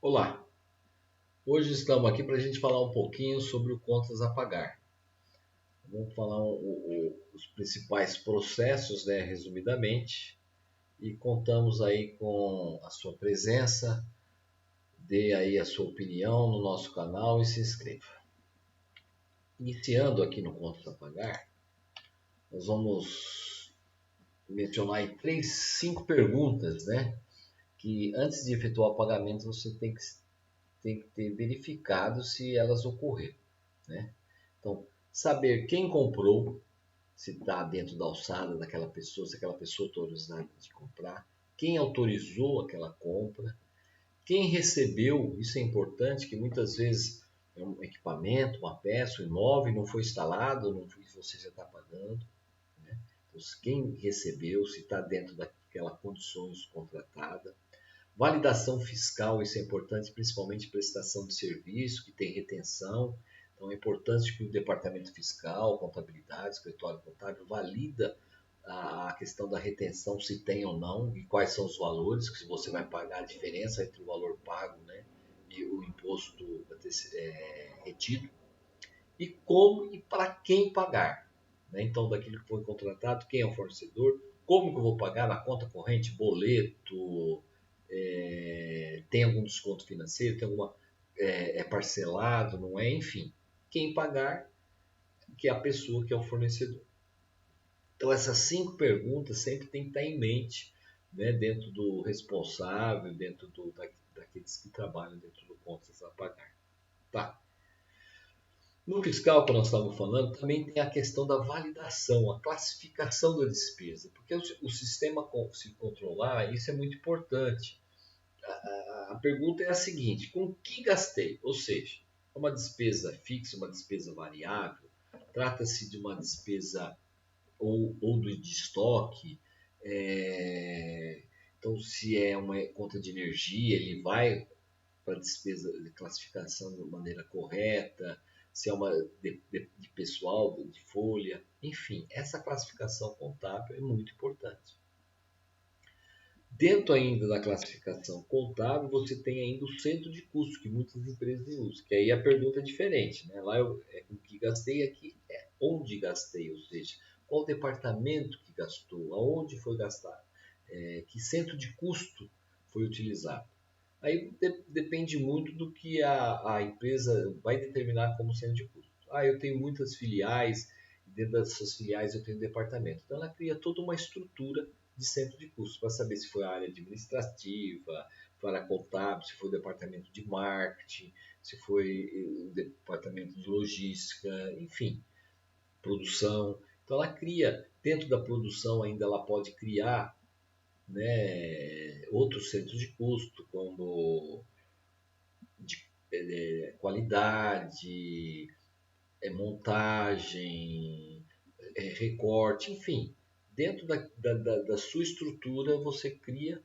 Olá, hoje estamos aqui para a gente falar um pouquinho sobre o contas a pagar. Vamos falar os principais processos, né, resumidamente, e contamos aí com a sua presença. Dê aí a sua opinião no nosso canal e se inscreva. Iniciando aqui no contas a pagar, nós vamos mencionar aí cinco perguntas, né, que antes de efetuar o pagamento você tem que ter verificado se elas ocorreram, né? Então, saber quem comprou, se está dentro da alçada daquela pessoa, se aquela pessoa autorizada de comprar, quem autorizou aquela compra, quem recebeu, isso é importante, que muitas vezes é um equipamento, uma peça, um imóvel, não foi instalado, não foi, você já está pagando. Né? Então, quem recebeu, se está dentro daquela condições contratada. Validação fiscal, isso é importante, principalmente prestação de serviço, que tem retenção. Então é importante que o departamento fiscal, contabilidade, escritório contábil, valida a questão da retenção, se tem ou não, e quais são os valores, que você vai pagar a diferença entre o valor pago, né, e o imposto retido, e como e para quem pagar. Né? Então, daquilo que foi contratado, quem é o fornecedor, como que eu vou pagar na conta corrente, boleto, tem algum desconto financeiro, tem alguma, é parcelado, não é? Enfim, quem pagar, que é a pessoa que é o fornecedor. Então, essas cinco perguntas sempre tem que estar em mente, né, dentro do responsável, dentro daqueles que trabalham dentro do contas a pagar. Tá. No fiscal, que nós estávamos falando, também tem a questão da validação, a classificação da despesa, porque o sistema se controlar, isso é muito importante. A pergunta é a seguinte: com que gastei? Ou seja, é uma despesa fixa, uma despesa variável? Trata-se de uma despesa ou de estoque? É, então, se é uma conta de energia, ele vai para a despesa de classificação de maneira correta, se é uma de pessoal, de folha, enfim, essa classificação contábil é muito importante. Dentro ainda da classificação contábil, você tem ainda o centro de custo, que muitas empresas usam, que aí a pergunta é diferente. Né? Lá é com que gastei, aqui é onde gastei, ou seja, qual departamento que gastou, aonde foi gastado, que centro de custo foi utilizado. Aí depende muito do que a empresa vai determinar como centro de custo. Eu tenho muitas filiais, dentro dessas filiais eu tenho um departamento. Então ela cria toda uma estrutura de centro de custos para saber se foi a área administrativa, foi a área contábil, se foi o departamento de marketing, se foi o departamento de logística, enfim, produção. Então ela cria, dentro da produção ainda ela pode criar, né, outros centros de custo, como de qualidade, montagem, recorte, enfim. Dentro da sua estrutura você cria,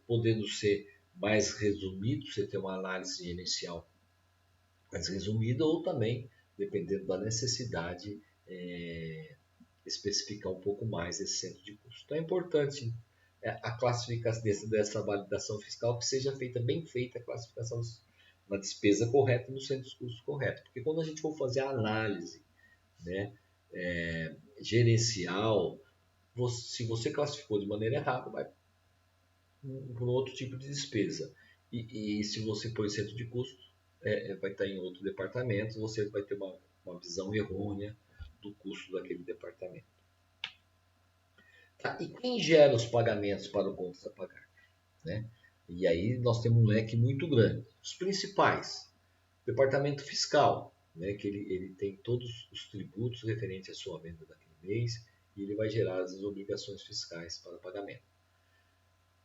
podendo ser mais resumido, você tem uma análise gerencial mais resumida, ou também, dependendo da necessidade, especificar um pouco mais esse centro de custo. Então é importante a classificação dessa validação fiscal, que seja feita bem feita a classificação na despesa correta e no centro de custos correto. Porque quando a gente for fazer a análise, né, gerencial, se você classificou de maneira errada, vai para um outro tipo de despesa. E se você põe centro de custo, vai estar em outro departamento, você vai ter uma visão errônea do custo daquele departamento. Tá? E quem gera os pagamentos para o contas a pagar? Né? E aí nós temos um leque muito grande. Os principais, departamento fiscal, né? Que ele tem todos os tributos referentes à sua venda daquele mês e ele vai gerar as obrigações fiscais para pagamento.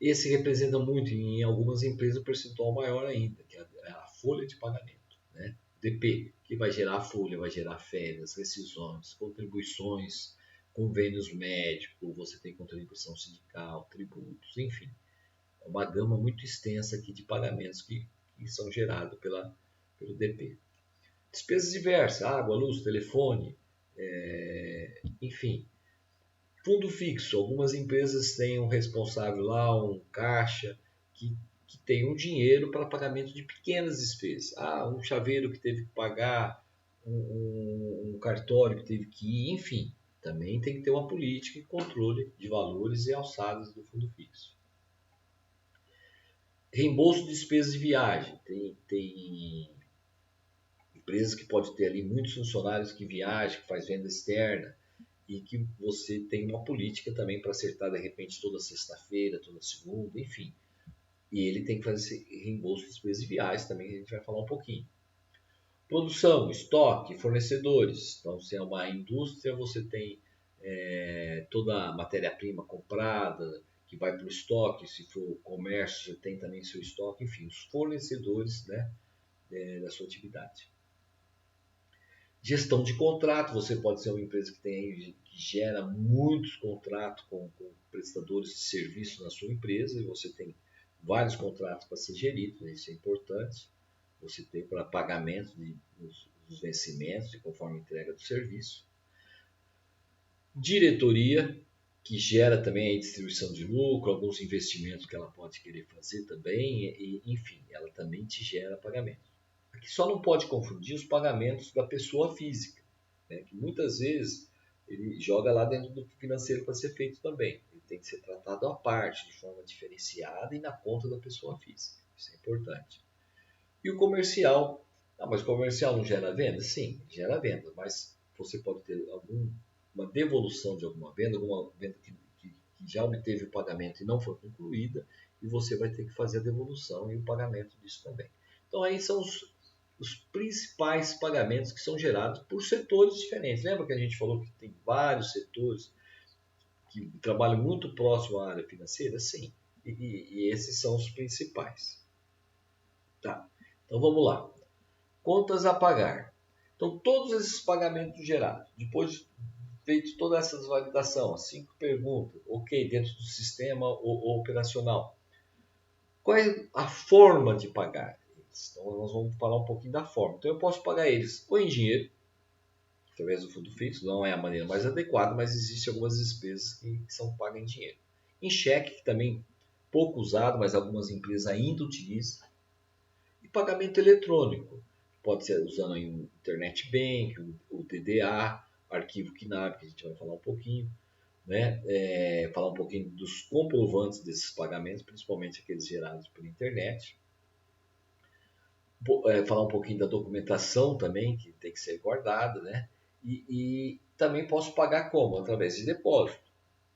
Esse representa muito, em algumas empresas, o percentual maior ainda, que é a folha de pagamento. Né? DP, que vai gerar folha, vai gerar férias, rescisões, contribuições, convênios médicos, você tem contribuição sindical, tributos, enfim. É uma gama muito extensa aqui de pagamentos que são gerados pelo DP. Despesas diversas, água, luz, telefone, enfim. Fundo fixo, algumas empresas têm um responsável lá, um caixa, que que tem um dinheiro para pagamento de pequenas despesas. Um chaveiro que teve que pagar, um cartório que teve que ir, enfim. Também tem que ter uma política e controle de valores e alçadas do fundo fixo. Reembolso de despesas de viagem. Tem empresas que pode ter ali muitos funcionários que viajam, que faz venda externa, e que você tem uma política também para acertar de repente toda sexta-feira, toda segunda, enfim. E ele tem que fazer esse reembolso de despesas de viagens também, que a gente vai falar um pouquinho. Produção, estoque, fornecedores. Então, se é uma indústria, você tem toda a matéria-prima comprada, que vai para o estoque. Se for comércio, você tem também seu estoque. Enfim, os fornecedores, né, da sua atividade. Gestão de contrato. Você pode ser uma empresa que gera muitos contratos com prestadores de serviço na sua empresa e você tem vários contratos para ser geridos. Isso é importante. Você tem para pagamento dos vencimentos e conforme a entrega do serviço. Diretoria, que gera também a distribuição de lucro, alguns investimentos que ela pode querer fazer também, e, enfim, ela também te gera pagamento. Aqui só não pode confundir os pagamentos da pessoa física, né, que muitas vezes ele joga lá dentro do financeiro para ser feito também. Ele tem que ser tratado à parte, de forma diferenciada e na conta da pessoa física. Isso é importante. E o comercial. Mas o comercial não gera venda? Sim, gera venda, mas você pode ter uma devolução de alguma venda que já obteve o pagamento e não foi concluída, e você vai ter que fazer a devolução e o pagamento disso também. Então aí são os principais pagamentos que são gerados por setores diferentes. Lembra que a gente falou que tem vários setores que trabalham muito próximo à área financeira? Sim, e esses são os principais. Tá. Então vamos lá. Contas a pagar. Então todos esses pagamentos gerados, depois feito toda essa validação, 5 perguntas, ok, dentro do sistema operacional. Qual é a forma de pagar eles? Então nós vamos falar um pouquinho da forma. Então eu posso pagar eles ou em dinheiro, através do fundo fixo, não é a maneira mais adequada, mas existem algumas despesas que são pagas em dinheiro. Em cheque, que também pouco usado, mas algumas empresas ainda utilizam. E pagamento eletrônico, pode ser usando aí o Internet Bank, o DDA, arquivo KNAB, que a gente vai falar um pouquinho, né? Falar um pouquinho dos comprovantes desses pagamentos, principalmente aqueles gerados pela internet. Falar um pouquinho da documentação também, que tem que ser guardada, né? E também posso pagar como? Através de depósito.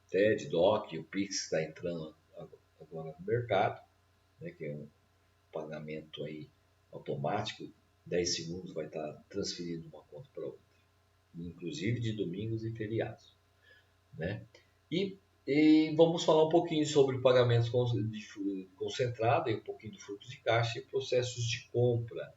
TED, DOC, o Pix está entrando agora no mercado, né? Que é um pagamento aí automático, 10 segundos vai estar transferido de uma conta para outra, inclusive de domingos e feriados, né? E vamos falar um pouquinho sobre pagamentos concentrados, um pouquinho do fluxo de caixa e processos de compra.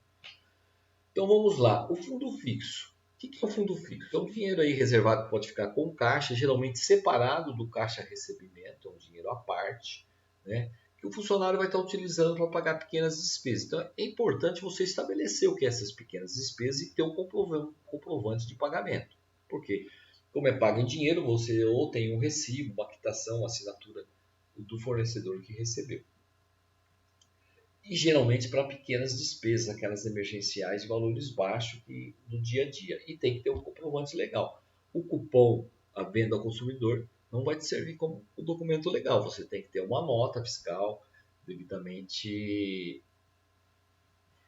Então vamos lá, o fundo fixo. O que é o fundo fixo? É um dinheiro aí reservado que pode ficar com caixa, geralmente separado do caixa recebimento, é um dinheiro à parte, né? Que o funcionário vai estar utilizando para pagar pequenas despesas. Então é importante você estabelecer o que é essas pequenas despesas e ter um comprovante de pagamento. Por quê? Como é pago em dinheiro, você ou tem um recibo, uma quitação, uma assinatura do fornecedor que recebeu. E geralmente para pequenas despesas, aquelas emergenciais de valores baixos do dia a dia. E tem que ter um comprovante legal. O cupom, a venda ao consumidor, não vai te servir como um documento legal. Você tem que ter uma nota fiscal devidamente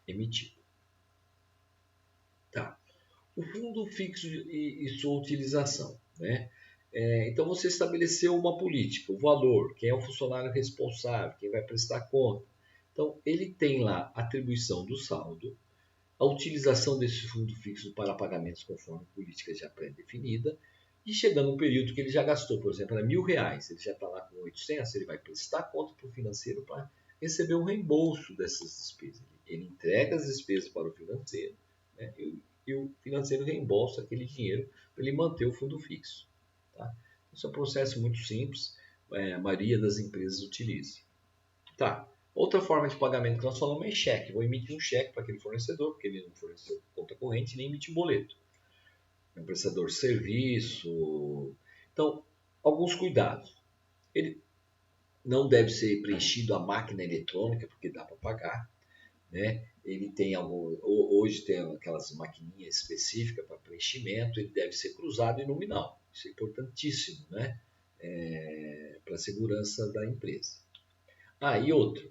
emitida. Tá. O fundo fixo e sua utilização, né? Então você estabeleceu uma política, o valor, quem é o funcionário responsável, quem vai prestar conta. Então ele tem lá a atribuição do saldo, a utilização desse fundo fixo para pagamentos conforme política já pré-definida, e chegando um período que ele já gastou, por exemplo, R$1.000, ele já está lá com 800, ele vai prestar conta para o financeiro para receber um reembolso dessas despesas. Ele entrega as despesas para o financeiro, né? E o financeiro reembolsa aquele dinheiro para ele manter o fundo fixo. Tá? Esse é um processo muito simples, a maioria das empresas utiliza. Tá. Outra forma de pagamento que nós falamos é cheque. Vou emitir um cheque para aquele fornecedor, porque ele não forneceu conta corrente, nem emitir boleto. É um prestador de serviço. Então, alguns cuidados. não deve ser preenchido a máquina eletrônica, porque dá para pagar, né? Ele tem hoje tem aquelas maquininhas específicas para preenchimento, ele deve ser cruzado e nominal. Isso é importantíssimo, né? Para a segurança da empresa. E outro,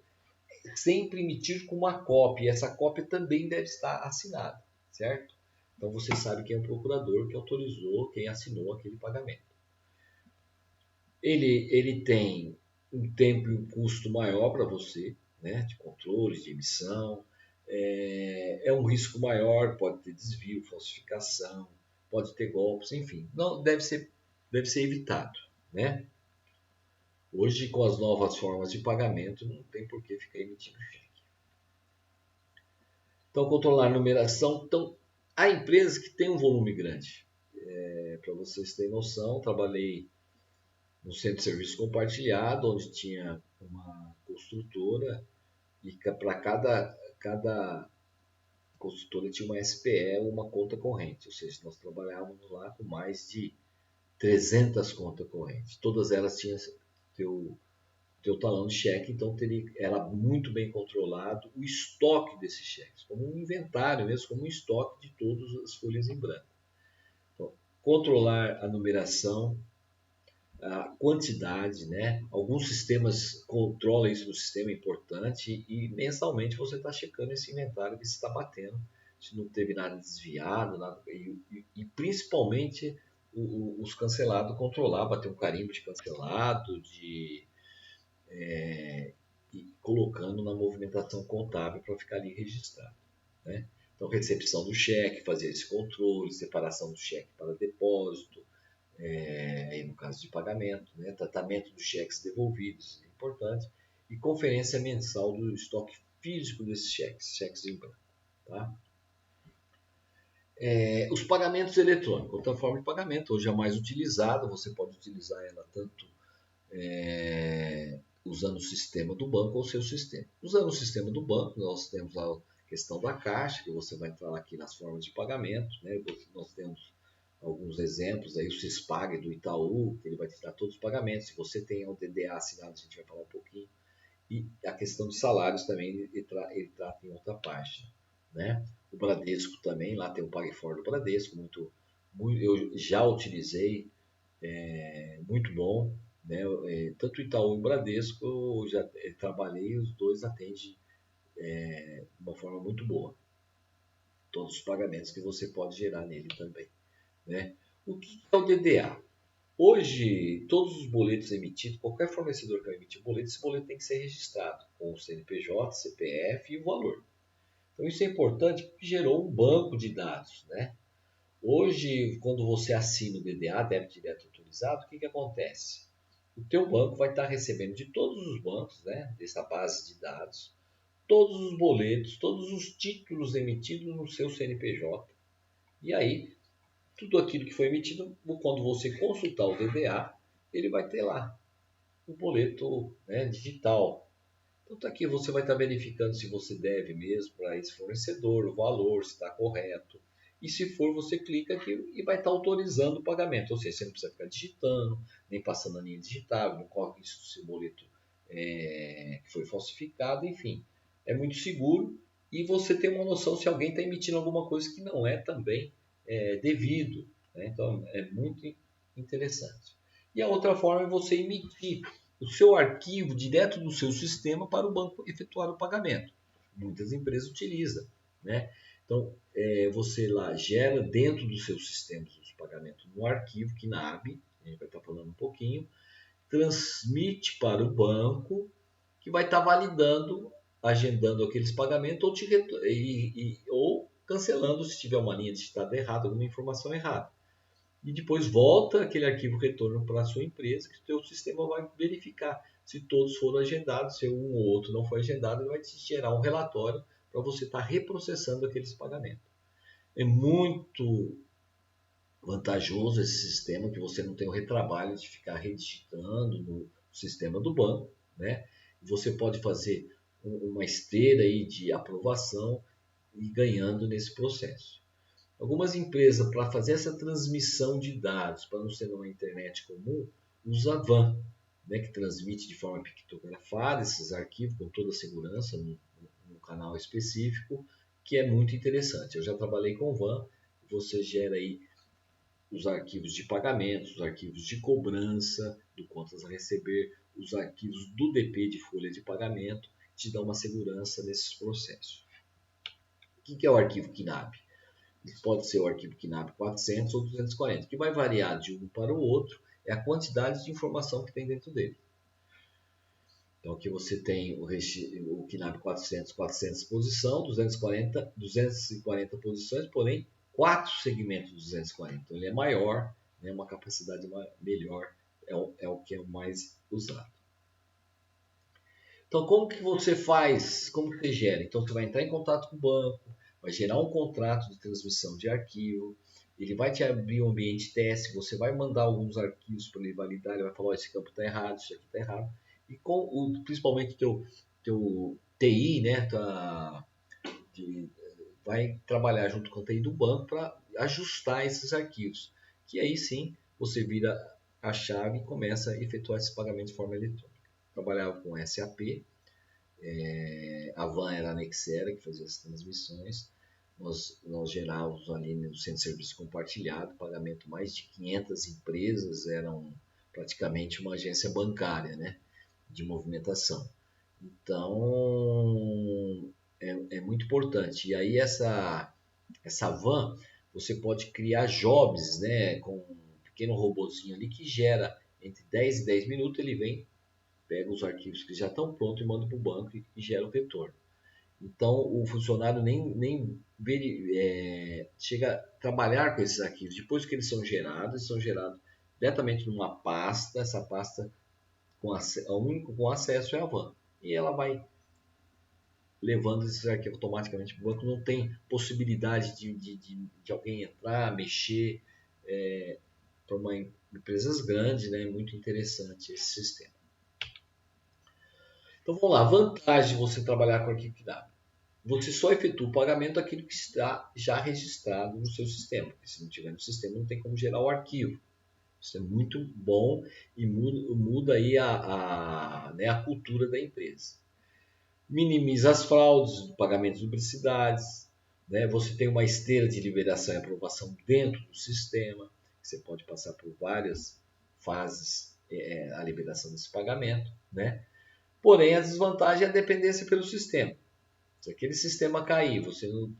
sempre emitir com uma cópia, e essa cópia também deve estar assinada, certo? Então você sabe quem é o procurador que autorizou, quem assinou aquele pagamento. Ele tem um tempo e um custo maior para você, né, de controle, de emissão, é um risco maior, pode ter desvio, falsificação, pode ter golpes, enfim, não deve ser evitado, né? Hoje, com as novas formas de pagamento, não tem por que ficar emitindo cheque. Então, controlar a numeração. Então, há empresas que têm um volume grande. Para vocês terem noção, trabalhei no centro de serviço compartilhado, onde tinha uma construtora e para cada construtora tinha uma SPE, uma conta corrente. Ou seja, nós trabalhávamos lá com mais de 300 contas correntes. Todas elas tinham teu talão de cheque, então era muito bem controlado o estoque desses cheques, como um inventário mesmo, como um estoque de todas as folhas em branco. Então, controlar a numeração, a quantidade, né? Alguns sistemas controlam isso no sistema importante e mensalmente você está checando esse inventário, ver se está batendo, se não teve nada desviado, nada, e principalmente os cancelados controlar, bater um carimbo de cancelado, e colocando na movimentação contábil para ficar ali registrado, né? Então, recepção do cheque, fazer esse controle, separação do cheque para depósito, aí no caso de pagamento, né? Tratamento dos cheques devolvidos, é importante, e conferência mensal do estoque físico desses cheques em branco. Tá? Os pagamentos eletrônicos, outra forma de pagamento, hoje é mais utilizada, você pode utilizar ela tanto usando o sistema do banco ou o seu sistema. Usando o sistema do banco, nós temos a questão da Caixa, que você vai entrar aqui nas formas de pagamento, né? Nós temos alguns exemplos, aí o Cispag do Itaú, que ele vai te dar todos os pagamentos. Se você tem o DDA assinado, a gente vai falar um pouquinho. E a questão de salários também ele trata em outra página, né? O Bradesco também, lá tem o PagFor do Bradesco, eu já utilizei, muito bom, né? Tanto o Itaú e o Bradesco eu já trabalhei, os dois atendem de uma forma muito boa. Todos os pagamentos que você pode gerar nele também, né? O que é o DDA? Hoje, todos os boletos emitidos, qualquer fornecedor que vai emitir boleto, esse boleto tem que ser registrado com o CNPJ, CPF e o valor. Então isso é importante porque gerou um banco de dados, né? Hoje, quando você assina o DDA, débito direto autorizado, o que acontece? O teu banco vai estar recebendo de todos os bancos, né, dessa base de dados, todos os boletos, todos os títulos emitidos no seu CNPJ. E aí, tudo aquilo que foi emitido, quando você consultar o DDA, ele vai ter lá o boleto, né, digital. Então, aqui você vai estar verificando se você deve mesmo para esse fornecedor, o valor, se está correto. E se for, você clica aqui e vai estar autorizando o pagamento. Ou seja, você não precisa ficar digitando, nem passando a linha digitável, não corre isso do seu boleto que foi falsificado, enfim. É muito seguro e você tem uma noção se alguém está emitindo alguma coisa que não é também devido, né? Então, é muito interessante. E a outra forma é você emitir o seu arquivo direto do seu sistema para o banco efetuar o pagamento. Muitas empresas utilizam, né? Então, você lá gera dentro dos seus sistemas os pagamentos no arquivo KNAB, a gente vai estar falando um pouquinho, transmite para o banco, que vai estar validando, agendando aqueles pagamentos ou cancelando se tiver uma linha digitada errada, alguma informação errada. E depois volta aquele arquivo retorno para a sua empresa, que o seu sistema vai verificar se todos foram agendados, se um ou outro não foi agendado, ele vai te gerar um relatório para você estar reprocessando aqueles pagamentos. É muito vantajoso esse sistema, que você não tem o retrabalho de ficar redigitando no sistema do banco, né? Você pode fazer uma esteira aí de aprovação e ganhando nesse processo. Algumas empresas, para fazer essa transmissão de dados, para não ser numa internet comum, usam a WAN. né, que transmite de forma pictografada esses arquivos com toda a segurança num canal específico, que é muito interessante. Eu já trabalhei com van, você gera aí os arquivos de pagamentos, os arquivos de cobrança, do contas a receber, os arquivos do DP de folha de pagamento, te dá uma segurança nesses processos. O que é o arquivo KNAB? Pode ser o arquivo KNAB 400 ou 240, que vai variar de um para o outro, é a quantidade de informação que tem dentro dele. Então aqui você tem o KNAB 400, 400 posição, 240 posições, porém 4 segmentos 240. Então ele é maior, né, uma capacidade melhor, é o que é o mais usado. Então como que você faz, como que você gera? Então você vai entrar em contato com o banco, vai gerar um contrato de transmissão de arquivo, ele vai te abrir um ambiente teste, você vai mandar alguns arquivos para ele validar, ele vai falar, oh, esse campo está errado, isso aqui está errado. E com principalmente teu TI, né, vai trabalhar junto com a TI do banco para ajustar esses arquivos. Que aí sim você vira a chave e começa a efetuar esse pagamento de forma eletrônica. Trabalhava com SAP, a van era a Nexera que fazia as transmissões. Nós gerávamos ali no centro de serviço compartilhado, pagamento mais de 500 empresas, eram praticamente uma agência bancária, né, de movimentação. Então, é muito importante. E aí essa van, você pode criar jobs, né, com um pequeno robozinho ali que gera entre 10 e 10 minutos, ele vem, pega os arquivos que já estão prontos e manda para o banco e gera o retorno. Então, o funcionário nem chega a trabalhar com esses arquivos. Depois que eles são gerados diretamente numa pasta. Essa pasta, o único com acesso é a van. E ela vai levando esses arquivos automaticamente para o banco. Não tem possibilidade de alguém entrar, mexer. Para empresas grandes, né, é muito interessante esse sistema. Então, vamos lá. Vantagem de você trabalhar com arquivo KNAB. Você só efetua o pagamento daquilo que está já registrado no seu sistema. Porque se não tiver no sistema, não tem como gerar o arquivo. Isso é muito bom e muda aí né, a cultura da empresa. Minimiza as fraudes do pagamento de duplicidades. Né? Você tem uma esteira de liberação e aprovação dentro do sistema. Você pode passar por várias fases a liberação desse pagamento. Né? Porém, a desvantagem é a dependência pelo sistema. Se aquele sistema cair, você não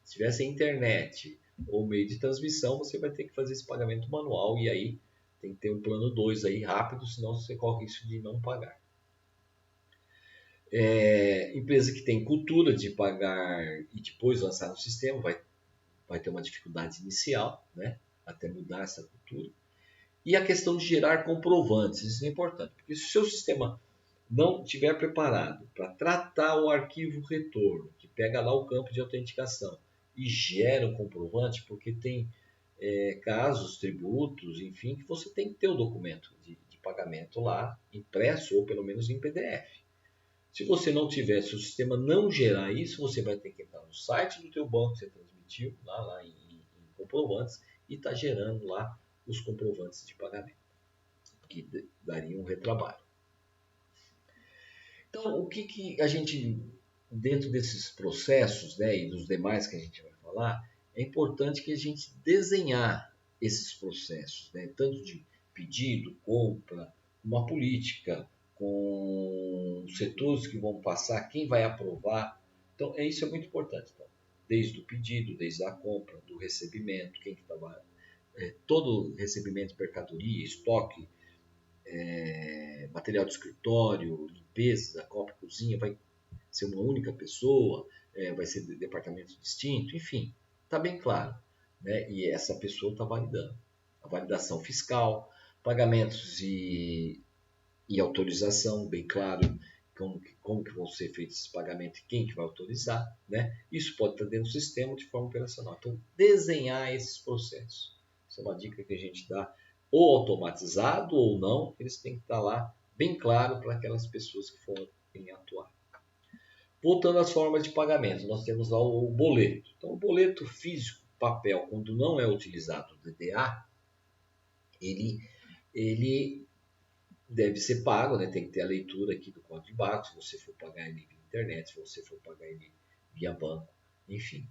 tiver sem internet ou meio de transmissão, você vai ter que fazer esse pagamento manual e aí tem que ter um plano 2 aí rápido, senão você corre risco de não pagar. Empresa que tem cultura de pagar e depois lançar no sistema vai ter uma dificuldade inicial, né, até mudar essa cultura. E a questão de gerar comprovantes, isso é importante, porque se o seu sistema não estiver preparado para tratar o arquivo retorno, que pega lá o campo de autenticação e gera um comprovante, porque tem casos, tributos, enfim, que você tem que ter o documento de pagamento lá impresso ou pelo menos em PDF. Se você não tiver, se o sistema não gerar isso, você vai ter que entrar no site do teu banco que você transmitiu, lá em comprovantes, e está gerando lá os comprovantes de pagamento, que daria um retrabalho. Então, o que a gente, dentro desses processos, né, e dos demais que a gente vai falar, é importante que a gente desenhar esses processos, né, tanto de pedido, compra, uma política, com os setores que vão passar, quem vai aprovar. Então, isso é muito importante. Então, desde o pedido, desde a compra, do recebimento, quem que trabalha, todo recebimento de mercadoria, estoque, material de escritório, limpeza, copa, cozinha, vai ser uma única pessoa, vai ser de departamento distinto, enfim, está bem claro. Né? E essa pessoa está validando. A validação fiscal, pagamentos e autorização, bem claro como que vão ser feitos esses pagamentos e quem que vai autorizar. Né? Isso pode estar dentro do sistema de forma operacional. Então, desenhar esses processos. Essa é uma dica que a gente dá, ou automatizado ou não, eles têm que estar lá bem claro para aquelas pessoas que forem atuar. Voltando às formas de pagamento, nós temos lá o boleto. Então, o boleto físico, papel, quando não é utilizado o DDA, ele deve ser pago, né? Tem que ter a leitura aqui do código de barra, se você for pagar ele via internet, se você for pagar ele via banco, enfim.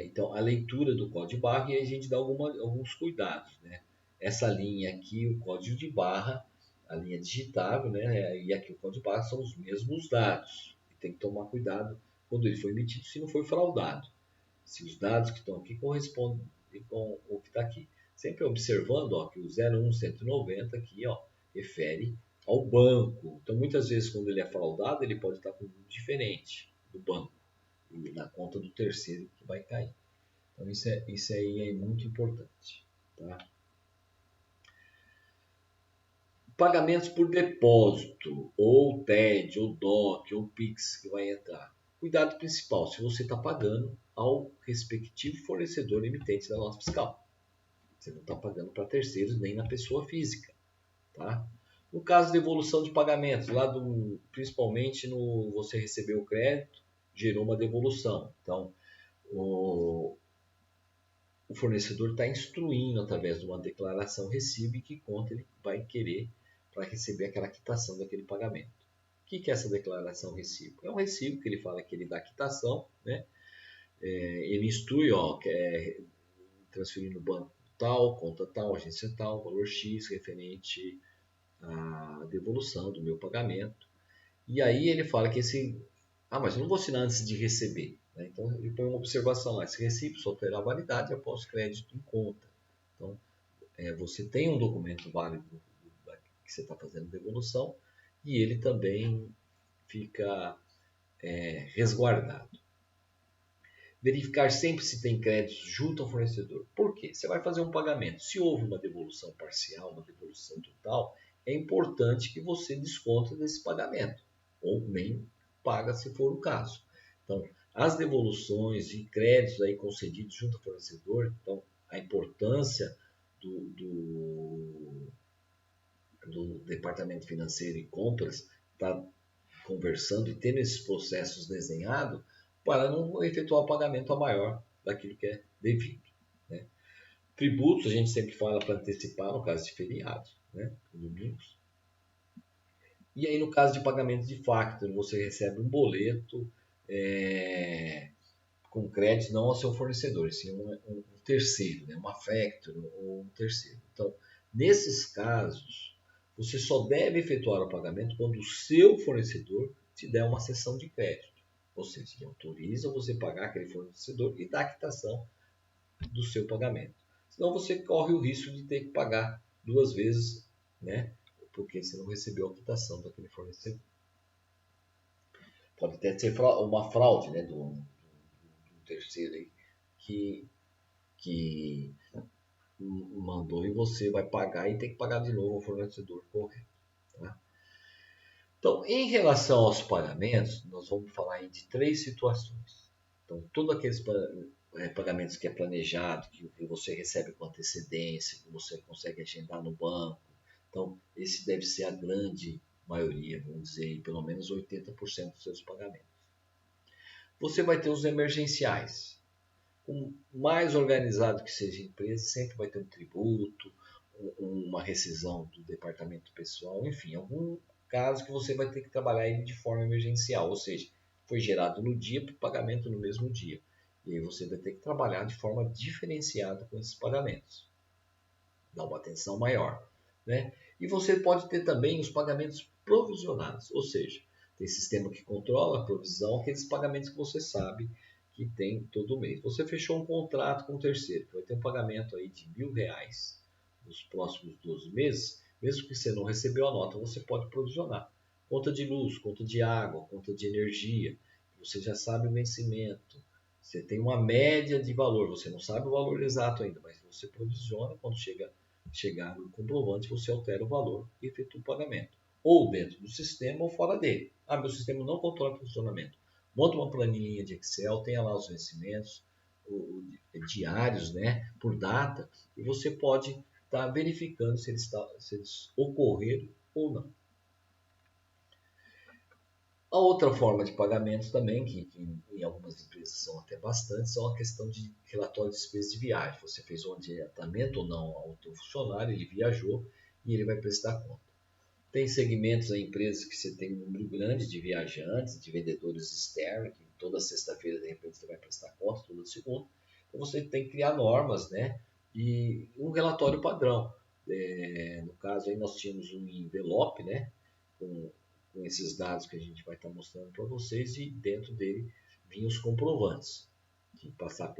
Então, a leitura do código de barra e a gente dá alguns cuidados, né? Essa linha aqui, o código de barra, a linha digitável, né? E aqui o código de barra são os mesmos dados. E tem que tomar cuidado quando ele foi emitido, se não foi fraudado. Se os dados que estão aqui correspondem com o que está aqui. Sempre observando ó, que o 01190 aqui ó, refere ao banco. Então, muitas vezes, quando ele é fraudado, ele pode estar com um número diferente do banco e na conta do terceiro que vai cair. Então, isso aí é muito importante. Tá? Pagamentos por depósito, ou TED, ou DOC, ou PIX que vai entrar. Cuidado principal, se você está pagando ao respectivo fornecedor emitente da nota fiscal. Você não está pagando para terceiros nem na pessoa física. Tá? No caso de devolução de pagamentos, principalmente no você recebeu o crédito, gerou uma devolução. Então, o fornecedor está instruindo através de uma declaração recibo que conta ele vai querer para receber aquela quitação daquele pagamento. O que é essa declaração recibo? É um recibo que ele fala que ele dá quitação, né? Ele instrui, ó, que é transferir no banco tal, conta tal, agência tal, valor X referente à devolução do meu pagamento. E aí ele fala que mas eu não vou assinar antes de receber. Né? Então ele põe uma observação lá, esse recibo só terá validade após crédito em conta. Então você tem um documento válido que você está fazendo devolução e ele também fica resguardado. Verificar sempre se tem créditos junto ao fornecedor. Por quê? Você vai fazer um pagamento. Se houve uma devolução parcial, uma devolução total, é importante que você desconte desse pagamento. Ou nem paga se for o caso. Então, as devoluções e créditos aí concedidos junto ao fornecedor, então a importância do departamento financeiro e compras estar conversando e tendo esses processos desenhados para não efetuar o pagamento a maior daquilo que é devido. Né? Tributos, a gente sempre fala para antecipar no caso de feriados, né? Domingos. E aí, no caso de pagamento de factor, você recebe um boleto com crédito não ao seu fornecedor, sim um terceiro, né? Uma factor ou um terceiro. Então, nesses casos, você só deve efetuar o pagamento quando o seu fornecedor te der uma cessão de crédito. Ou seja, ele autoriza você pagar aquele fornecedor e dá a quitação do seu pagamento. Senão você corre o risco de ter que pagar duas vezes, né? Porque você não recebeu a quitação daquele fornecedor. Pode até ser uma fraude, né? Do terceiro aí que mandou e você vai pagar e tem que pagar de novo ao fornecedor correto. Tá? Então, em relação aos pagamentos, nós vamos falar aí de três situações. Então, todos aqueles pagamentos que é planejado, que você recebe com antecedência, que você consegue agendar no banco. Então, esse deve ser a grande maioria, vamos dizer, pelo menos 80% dos seus pagamentos. Você vai ter os emergenciais. O mais organizado que seja a empresa, sempre vai ter um tributo, uma rescisão do departamento pessoal, enfim, algum caso que você vai ter que trabalhar ele de forma emergencial, ou seja, foi gerado no dia para o pagamento no mesmo dia. E aí você vai ter que trabalhar de forma diferenciada com esses pagamentos. Dar uma atenção maior. Né? E você pode ter também os pagamentos provisionados, ou seja, tem sistema que controla a provisão, aqueles pagamentos que você sabe que tem todo mês. Você fechou um contrato com um terceiro, que vai ter um pagamento aí de R$1.000 nos próximos 12 meses, mesmo que você não recebeu a nota, você pode provisionar. Conta de luz, conta de água, conta de energia, você já sabe o vencimento, você tem uma média de valor, você não sabe o valor exato ainda, mas você provisiona, quando chegar no comprovante, você altera o valor e efetua o pagamento. Ou dentro do sistema ou fora dele. Meu sistema não controla o funcionamento. Monta uma planilha de Excel, tenha lá os vencimentos diários, né, por data, e você pode estar verificando se eles ocorreram ou não. A outra forma de pagamento também, que em algumas empresas são até bastante, são a questão de relatório de despesas de viagem. Você fez um adiantamento ou não ao teu funcionário, ele viajou e ele vai prestar conta. Tem segmentos da empresa que você tem um número grande de viajantes, de vendedores externos, que toda sexta-feira, de repente, você vai prestar conta, toda segunda. Então, você tem que criar normas, né? E um relatório padrão. No caso, aí nós tínhamos um envelope, né? Com esses dados que a gente vai estar mostrando para vocês e dentro dele vinham os comprovantes. De passar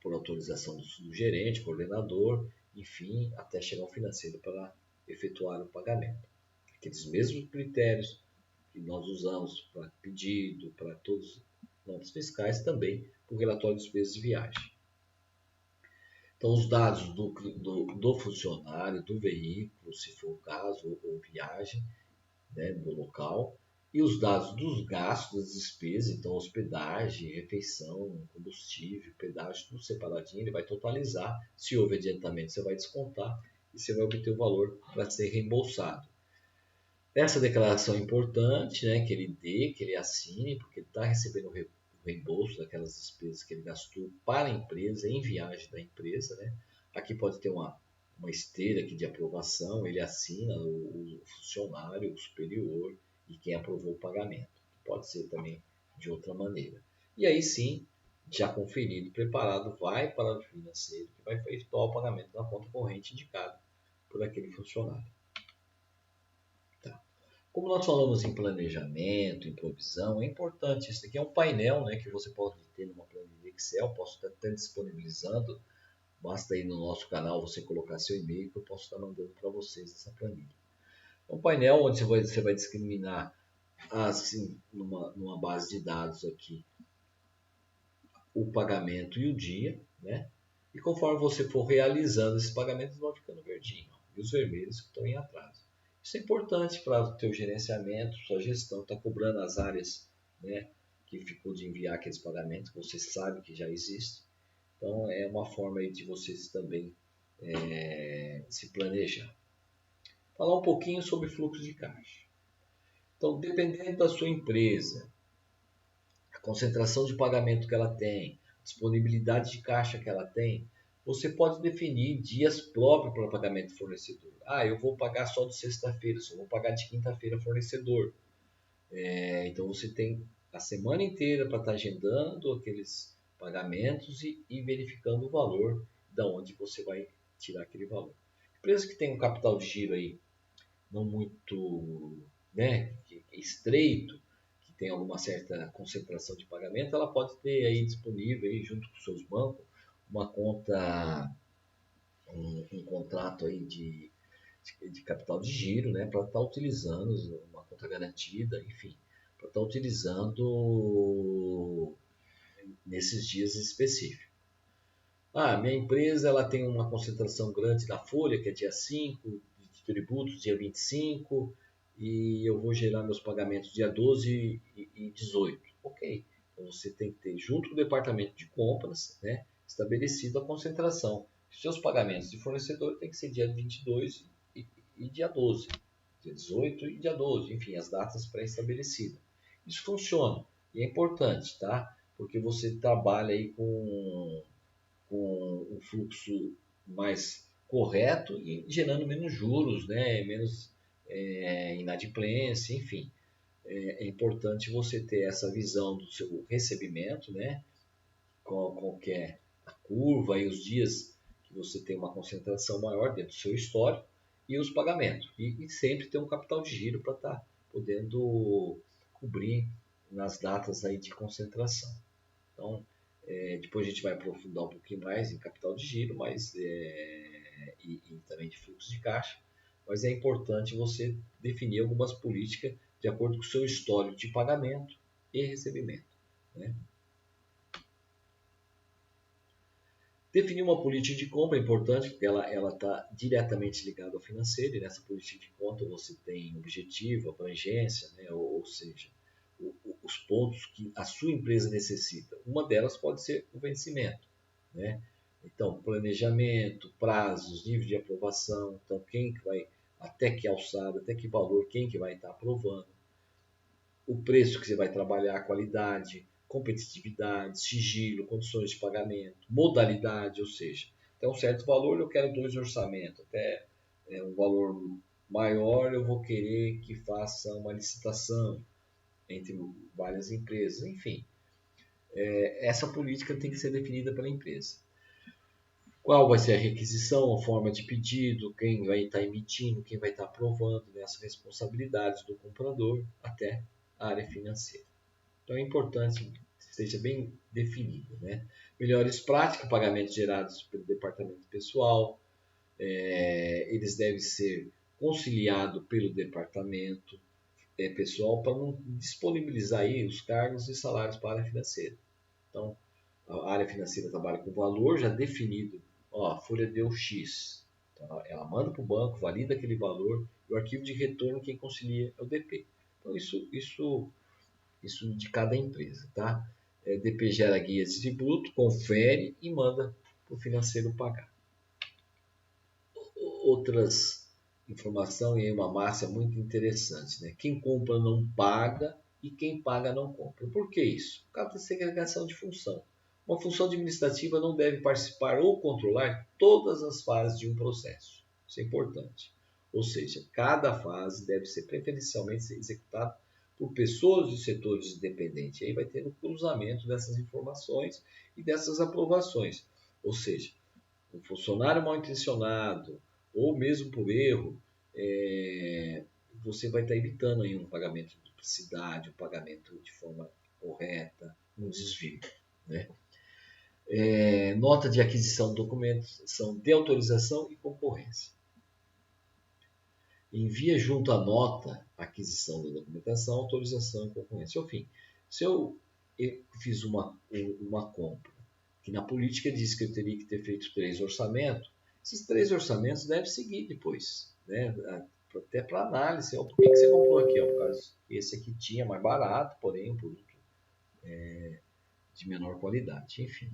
por autorização do gerente, coordenador, enfim, até chegar ao financeiro para efetuar o pagamento. Aqueles mesmos critérios que nós usamos para pedido, para todos os notas fiscais, também para o relatório de despesas de viagem. Então, os dados do funcionário, do veículo, se for o caso, ou viagem, né, do local, e os dados dos gastos, das despesas, então hospedagem, refeição, combustível, pedágio, tudo separadinho, ele vai totalizar. Se houve adiantamento, você vai descontar e você vai obter o valor para ser reembolsado. Essa declaração é importante, né, que ele dê, que ele assine, porque ele está recebendo o reembolso daquelas despesas que ele gastou para a empresa, em viagem da empresa. Né? Aqui pode ter uma esteira aqui de aprovação, ele assina o funcionário, o superior e quem aprovou o pagamento. Pode ser também de outra maneira. E aí sim, já conferido, preparado, vai para o financeiro, que vai efetuar o pagamento da conta corrente indicada por aquele funcionário. Tá. Como nós falamos em planejamento, em provisão, é importante. Isso aqui é um painel, né, que você pode ter numa planilha Excel, posso estar até disponibilizando. Basta ir no nosso canal, você colocar seu e-mail que eu posso estar mandando para vocês essa planilha. É um painel onde você vai discriminar, assim, numa base de dados aqui, o pagamento e o dia, né? E conforme você for realizando esses pagamentos, vão ficando verdinho, ó, e os vermelhos que estão em atraso. Isso é importante para o teu gerenciamento, sua gestão, está cobrando as áreas, né, que ficou de enviar aqueles pagamentos, que você sabe que já existe. Então, é uma forma aí de vocês também se planejar. Falar um pouquinho sobre fluxo de caixa. Então, dependendo da sua empresa, a concentração de pagamento que ela tem, disponibilidade de caixa que ela tem, você pode definir dias próprios para pagamento do fornecedor. Eu vou pagar só de sexta-feira, só vou pagar de quinta-feira fornecedor. Então você tem a semana inteira para estar agendando aqueles pagamentos e verificando o valor da onde você vai tirar aquele valor. Empresa que tem um capital de giro aí não muito, né, estreito, que tem alguma certa concentração de pagamento, ela pode ter aí disponível aí, junto com seus bancos uma conta, um contrato aí de capital de giro, né, para estar utilizando uma conta garantida, enfim, para estar utilizando nesses dias específicos. Minha empresa ela tem uma concentração grande da folha, que é dia 5, de tributos dia 25, e eu vou gerar meus pagamentos dia 12 e 18. Ok. Então você tem que ter, junto com o departamento de compras, né, estabelecido a concentração. Seus pagamentos de fornecedor tem que ser dia 22 e dia 12, dia 18 e dia 12, enfim, as datas pré-estabelecidas. Isso funciona e é importante, tá? Porque você trabalha aí com um fluxo mais correto e gerando menos juros, né? Menos inadimplência, enfim. É importante você ter essa visão do seu recebimento, né? Qual que é a curva e os dias que você tem uma concentração maior dentro do seu histórico e os pagamentos. E sempre ter um capital de giro para estar podendo cobrir nas datas aí de concentração. Então, depois a gente vai aprofundar um pouquinho mais em capital de giro, e também de fluxo de caixa, mas é importante você definir algumas políticas de acordo com o seu histórico de pagamento e recebimento. Né? Definir uma política de compra é importante, porque ela está diretamente ligada ao financeiro, e nessa política de compra você tem objetivo, abrangência, né? ou seja, os pontos que a sua empresa necessita. Uma delas pode ser o vencimento. Né? Então, planejamento, prazos, nível de aprovação, então quem que vai, até que alçada, até que valor, quem que vai estar aprovando, o preço que você vai trabalhar, a qualidade, competitividade, sigilo, condições de pagamento, modalidade, ou seja, até um certo valor eu quero 2 orçamentos, até um valor maior, eu vou querer que faça uma licitação entre várias empresas. Enfim, essa política tem que ser definida pela empresa. Qual vai ser a requisição, a forma de pedido, quem vai estar emitindo, quem vai estar aprovando, né, as responsabilidades do comprador até a área financeira. Então é importante que esteja bem definido, né? Melhores práticas, pagamentos gerados pelo departamento pessoal, eles devem ser conciliados pelo departamento pessoal para não disponibilizar aí os cargos e salários para a área financeira. Então, a área financeira trabalha com valor já definido. Ó, a folha deu X. Então, ela manda para o banco, valida aquele valor e o arquivo de retorno quem concilia é o DP. Então, isso de cada empresa, tá? DP gera guias de tributo, confere e manda para o financeiro pagar. Outras informação e aí uma máxima muito interessante, né? Quem compra não paga e quem paga não compra. Por que isso? Por causa da segregação de função. Uma função administrativa não deve participar ou controlar todas as fases de um processo. Isso é importante. Ou seja, cada fase deve ser preferencialmente executada por pessoas de setores independentes. E aí vai ter um cruzamento dessas informações e dessas aprovações. Ou seja, um funcionário mal intencionado ou mesmo por erro, você vai estar evitando aí um pagamento de duplicidade, um pagamento de forma correta, um desvio, né? Nota de aquisição de documentos são de autorização e concorrência. Envia junto à nota a aquisição da documentação, autorização e concorrência. Enfim, se eu fiz uma compra, que na política diz que eu teria que ter feito 3 orçamentos, esses 3 orçamentos devem seguir depois, né? Até para análise. Por que você comprou aqui? Por causa que esse aqui tinha mais barato, porém um produto de menor qualidade. Enfim,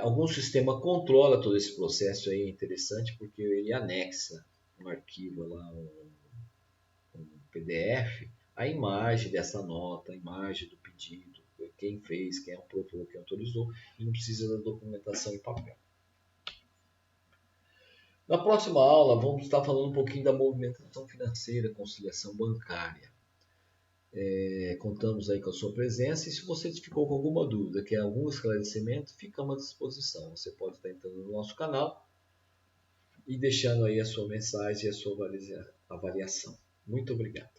algum sistema controla todo esse processo aí, é interessante porque ele anexa um arquivo lá, um PDF, a imagem dessa nota, a imagem do pedido, quem fez, quem aprovou, quem autorizou, e não precisa da documentação em papel. Na próxima aula, vamos estar falando um pouquinho da movimentação financeira, conciliação bancária. Contamos aí com a sua presença e se você ficou com alguma dúvida, quer algum esclarecimento, ficamos à disposição. Você pode estar entrando no nosso canal e deixando aí a sua mensagem e a sua avaliação. Muito obrigado.